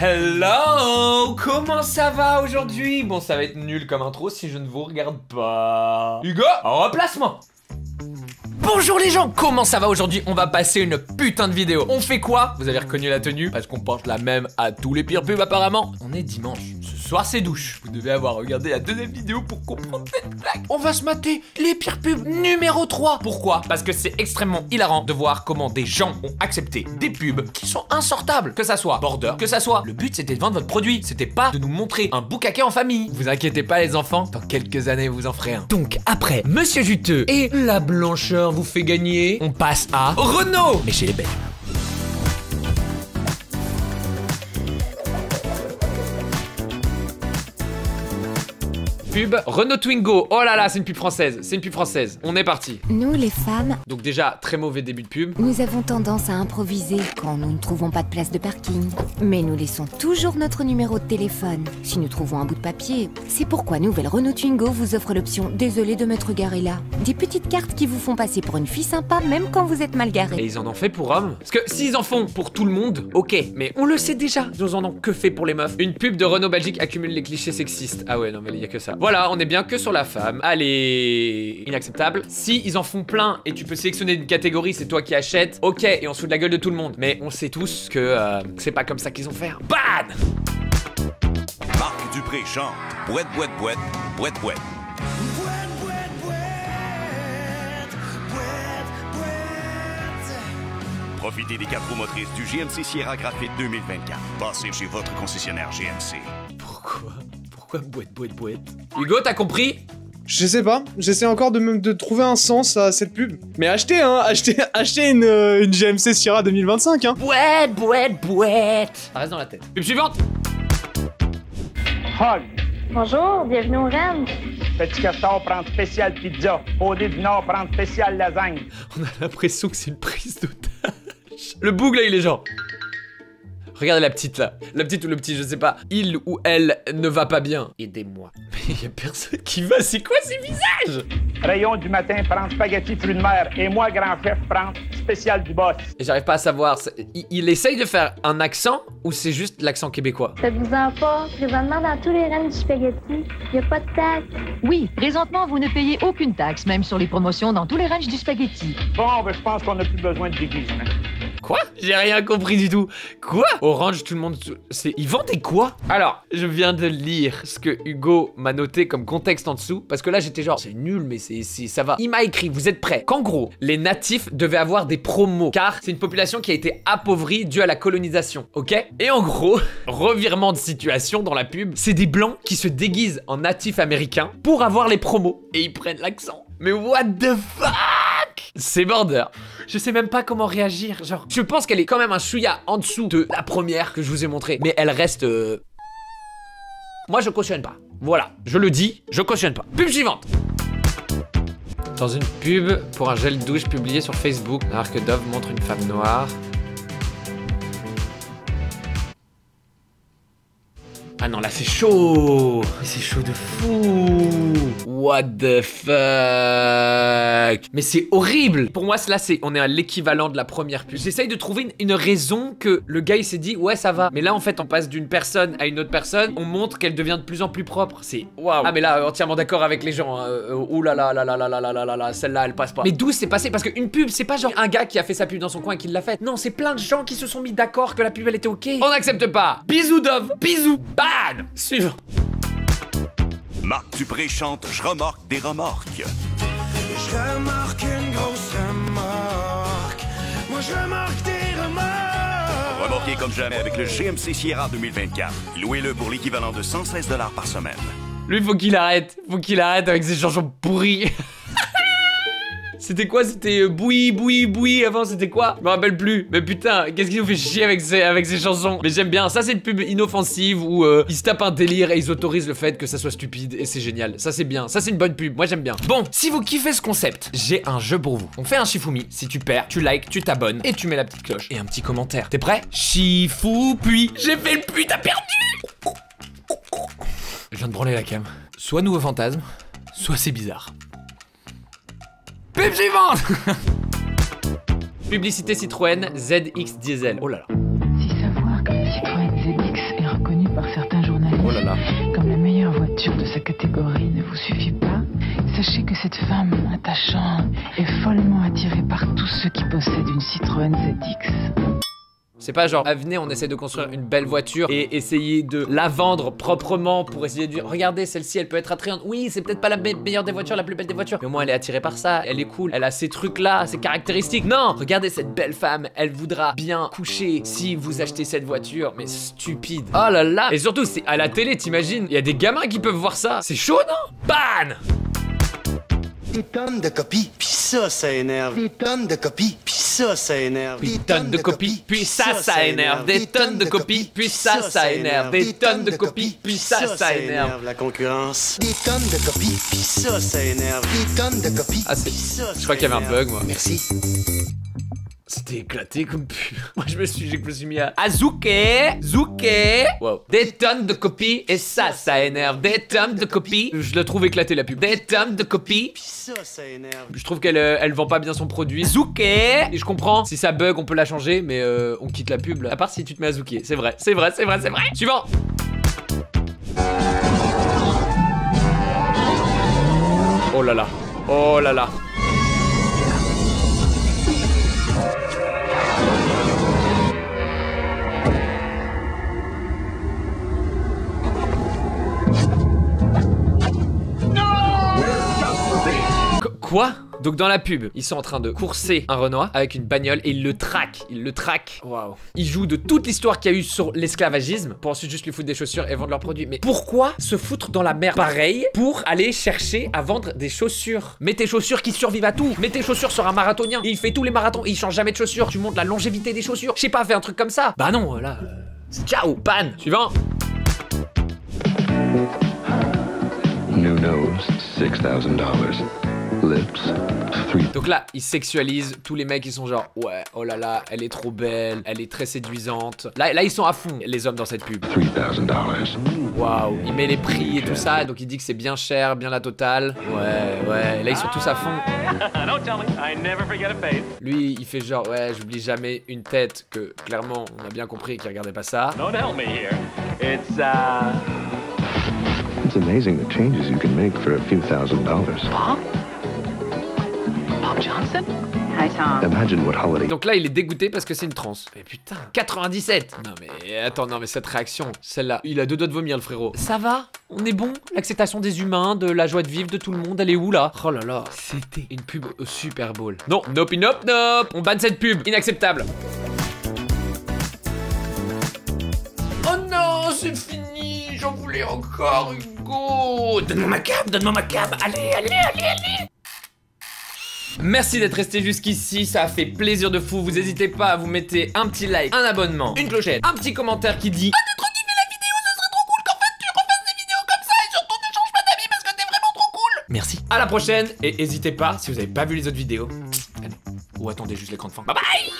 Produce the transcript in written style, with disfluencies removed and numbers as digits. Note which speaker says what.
Speaker 1: Hello! Comment ça va aujourd'hui? Bon, ça va être nul comme intro si je ne vous regarde pas. Hugo, remplacement! Bonjour les gens, comment ça va aujourd'hui? On va passer une putain de vidéo. On fait quoi? Vous avez reconnu la tenue? Parce qu'on porte la même à tous les pires pubs apparemment. On est dimanche. Ce soir c'est douche. Vous devez avoir regardé la deuxième vidéo pour comprendre cette blague. On va se mater les pires pubs numéro 3. Pourquoi? Parce que c'est extrêmement hilarant de voir comment des gens ont accepté des pubs qui sont insortables. Que ça soit border, que ça soit. Le but c'était de vendre votre produit. C'était pas de nous montrer un boucaquet en famille. Vous inquiétez pas les enfants, dans quelques années vous en ferez un. Donc après Monsieur Juteux et la blancheur vous fait gagner, on passe à Renault, mais chez les Belges. Pub Renault Twingo. Oh là là, c'est une pub française. C'est une pub française. On est parti.
Speaker 2: Nous, les femmes,
Speaker 1: Donc déjà, très mauvais début de pub.
Speaker 2: nous avons tendance à improviser quand nous ne trouvons pas de place de parking. Mais nous laissons toujours notre numéro de téléphone si nous trouvons un bout de papier. C'est pourquoi nouvelle Renault Twingo vous offre l'option « Désolé de m'être garé là ». Des petites cartes qui vous font passer pour une fille sympa même quand vous êtes mal
Speaker 1: Et
Speaker 2: garé.
Speaker 1: ils en ont fait pour hommes. Parce que s'ils en font pour tout le monde, ok. Mais on le sait déjà, ils en ont que fait pour les meufs. Une pub de Renault Belgique accumule les clichés sexistes. Ah ouais, non mais il y a que ça. Voilà, on est bien que sur la femme. Allez, inacceptable. Si ils en font plein et tu peux sélectionner une catégorie, c'est toi qui achètes. Ok, et on se fout de la gueule de tout le monde. Mais on sait tous que c'est pas comme ça qu'ils ont fait. Bad!
Speaker 3: Marc Dupré chante Bouette, bouette, bouette, bouette, bouette. Profitez des 4 roues motrices du GMC Sierra Graphite 2024. Passez chez votre concessionnaire GMC.
Speaker 1: Pourquoi bouette? Hugo, t'as compris?
Speaker 4: Je sais pas, j'essaie encore de trouver un sens à cette pub. Mais achetez, hein, achetez une GMC Sierra 2025, hein.
Speaker 1: Bouette. Ça reste dans la tête. Pub suivante.
Speaker 5: Hog.
Speaker 6: Bonjour, bienvenue au Rennes.
Speaker 5: Petit castor prend spécial pizza. Paudé du Nord prend spécial lasagne.
Speaker 1: On a l'impression que c'est une prise d'otage. Le boug là, il est genre... Regardez la petite là. La petite ou le petit, je sais pas. Il ou elle ne va pas bien. Aidez-moi. Mais y a personne qui va. C'est quoi ces visages?
Speaker 5: Rayon du matin prend spaghetti fruits de mer. Et moi, grand chef, prend spécial du boss.
Speaker 1: Et j'arrive pas à savoir. Il essaye de faire un accent ou c'est juste l'accent québécois?
Speaker 6: Faites-vous-en pas. Présentement, dans tous les Rennes du spaghetti, il n'y a pas de taxe.
Speaker 7: Oui, présentement, vous ne payez aucune taxe, même sur les promotions dans tous les ranges du spaghetti.
Speaker 5: Bon, ben, je pense qu'on n'a plus besoin de déguisement.
Speaker 1: Quoi? J'ai rien compris du tout. Quoi? Orange, tout le monde... Ils vendaient quoi? Alors, je viens de lire ce que Hugo m'a noté comme contexte en dessous. Parce que là, j'étais genre, c'est nul, mais ça va. Il m'a écrit, vous êtes prêts? Qu'en gros, les natifs devaient avoir des promos. Car c'est une population qui a été appauvrie due à la colonisation. Ok? Et en gros, revirement de situation dans la pub, c'est des blancs qui se déguisent en natifs américains pour avoir les promos. Et ils prennent l'accent. Mais what the fuck? C'est border. Je sais même pas comment réagir. Genre, je pense qu'elle est quand même un chouïa en dessous de la première que je vous ai montrée. Mais elle reste... Moi, je cautionne pas. Voilà, je le dis, je cautionne pas. Pub suivante. Dans une pub pour un gel douche publié sur Facebook, alors que Dove montre une femme noire. Ah non, là c'est chaud. C'est chaud de fou. What the fuck. Mais c'est horrible. Pour moi, là, on est à l'équivalent de la première pub. J'essaye de trouver une raison que le gars, il s'est dit, ouais, ça va. Mais là, en fait, on passe d'une personne à une autre personne. On montre qu'elle devient de plus en plus propre. C'est waouh. Ah, mais là, entièrement d'accord avec les gens. Ouh là là là là là là là là là là. Celle-là, elle passe pas. Mais d'où c'est passé? Parce qu'une pub, c'est pas genre un gars qui a fait sa pub dans son coin et qui l'a faite. Non, c'est plein de gens qui se sont mis d'accord que la pub, elle était ok. On n'accepte pas. Bisous, Dove. Bisous. Bad. Suivant.
Speaker 3: Marc Dupré chante Je remorque des remorques.
Speaker 8: Je remorque une grosse remorque. Moi je remorque des remorques.
Speaker 3: Remorquez comme jamais avec le GMC Sierra 2024. Louez-le pour l'équivalent de 116 $ par semaine.
Speaker 1: Lui, faut qu'il arrête. Faut qu'il arrête avec ses chansons pourries. C'était quoi? C'était boui. Avant, c'était quoi? Je me rappelle plus. Mais putain, qu'est-ce qu'il nous fait chier avec ces chansons? Mais j'aime bien. Ça, c'est une pub inoffensive où ils se tapent un délire et ils autorisent le fait que ça soit stupide. Et c'est génial. Ça, c'est bien. Ça, c'est une bonne pub. Moi, j'aime bien. Bon, si vous kiffez ce concept, j'ai un jeu pour vous. On fait un Shifumi. Si tu perds, tu likes, tu t'abonnes et tu mets la petite cloche. Et un petit commentaire. T'es prêt? Shifou-puis. J'ai fait le puits, t'as perdu. Je viens de branler la cam. Soit nouveau fantasme, soit c'est bizarre. Pub suivante. Publicité Citroën ZX Diesel. Oh là là.
Speaker 7: Si savoir que le Citroën ZX
Speaker 9: voiture de sa catégorie ne vous suffit pas, sachez que cette femme attachante est follement attirée par tous ceux qui possèdent une Citroën ZX.
Speaker 1: C'est pas genre, ah, venez, on essaie de construire une belle voiture et essayer de la vendre proprement pour essayer de dire, regardez, celle-ci, elle peut être attrayante. Oui, c'est peut-être pas la meilleure des voitures, la plus belle des voitures. Mais au moins, elle est attirée par ça, elle est cool, elle a ces trucs-là, ces caractéristiques. Non, regardez cette belle femme, elle voudra bien coucher si vous achetez cette voiture. Mais stupide. Oh là là. Et surtout, c'est à la télé, t'imagines, il y a des gamins qui peuvent voir ça. C'est chaud, non? Ban!
Speaker 8: Des tonnes de copies, pis ça énerve. Des tonnes de copies, pis ça énerve.
Speaker 1: Des tonnes de copies, puis ça énerve. Des tonnes de copies, puis ça énerve. Des tonnes de copies, puis ça énerve.
Speaker 8: La concurrence. Des tonnes de copies, pis ça énerve. Des tonnes de copies,
Speaker 1: ah,
Speaker 8: pis ça.
Speaker 1: Je crois qu'il y avait un bug, moi.
Speaker 8: Merci.
Speaker 1: C'était éclaté comme pub. Moi je me suis mis à Zouké. Wow. Des tonnes de copies et ça énerve. Des tonnes de copies. Je le trouve éclaté la pub. Des tonnes de copies.
Speaker 8: Pis ça énerve.
Speaker 1: Je trouve qu'elle elle vend pas bien son produit. Zouké. Et je comprends. Si ça bug on peut la changer, mais on quitte la pub là. À part si tu te mets à Zouké. C'est vrai. Suivant. Oh là là. Oh là là. Quoi? Donc dans la pub, ils sont en train de courser un Renoir avec une bagnole et ils le traquent. Waouh. Ils jouent de toute l'histoire qu'il y a eu sur l'esclavagisme pour ensuite juste lui foutre des chaussures et vendre leurs produits. Mais pourquoi se foutre dans la merde pareil pour aller chercher à vendre des chaussures? Mets tes chaussures qui survivent à tout. Mets tes chaussures sur un marathonien. Il fait tous les marathons et il change jamais de chaussures. Tu montes la longévité des chaussures. Je sais pas, fais un truc comme ça. Bah non, là. Ciao, pan. Suivant.
Speaker 10: New nose, $6,000. Lips, 3.
Speaker 1: Donc là, ils sexualisent tous les mecs, ils sont genre ouais, oh là là, elle est trop belle, elle est très séduisante. Là ils sont à fond, les hommes dans cette pub.
Speaker 10: $3,000.
Speaker 1: Waouh, il met les prix et tout ça, donc il dit que c'est bien cher, bien la totale. Ouais, là ils sont tous à fond. Lui, il fait genre ouais, j'oublie jamais une tête que clairement on a bien compris qu'il regardait pas ça.
Speaker 10: It's amazing the changes you can make for a few $1,000s.
Speaker 7: Bob Johnson? Hi, Tom.
Speaker 10: Imagine what holiday.
Speaker 1: Donc là, il est dégoûté parce que c'est une transe. Mais putain, 97. Non mais attends, non mais cette réaction, celle-là, il a deux doigts de vomir le frérot. Ça va? On est bon? L'acceptation des humains, de la joie de vivre de tout le monde, elle est où là? Oh là là, c'était une pub au Super Bowl. Non, nope. On banne cette pub, inacceptable. Oh non, c'est fini, j'en voulais encore, Hugo. Donne-moi ma cam, allez. Merci d'être resté jusqu'ici, ça a fait plaisir de fou. Vous n'hésitez pas à vous mettre un petit like, un abonnement, une clochette, un petit commentaire qui dit ah, t'es trop kiffé la vidéo, ce serait trop cool qu'en fait tu refasses des vidéos comme ça et surtout ne change pas d'avis parce que t'es vraiment trop cool. Merci. À la prochaine et n'hésitez pas si vous avez pas vu les autres vidéos. Allez, ou attendez juste l'écran de fin. Bye bye.